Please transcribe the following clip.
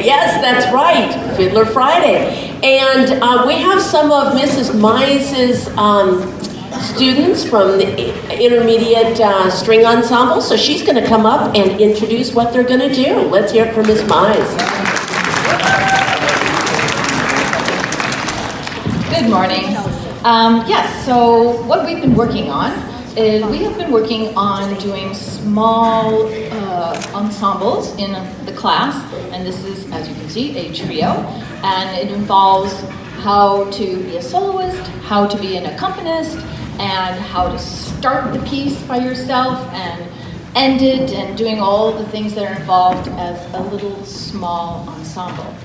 Yes, that's right, Fiddler Friday. And we have some of Mrs. Mize's students from the intermediate string ensemble, so she's going to come up and introduce what they're going to do. Let's hear it from Miss Mize. Good morning. Yes, so what we've been working on is we have been working on doing small ensembles in the class, and this is, as you can see, a trio, and it involves how to be a soloist, how to be an accompanist, and how to start the piece by yourself and end it, and doing all the things that are involved as a little small ensemble.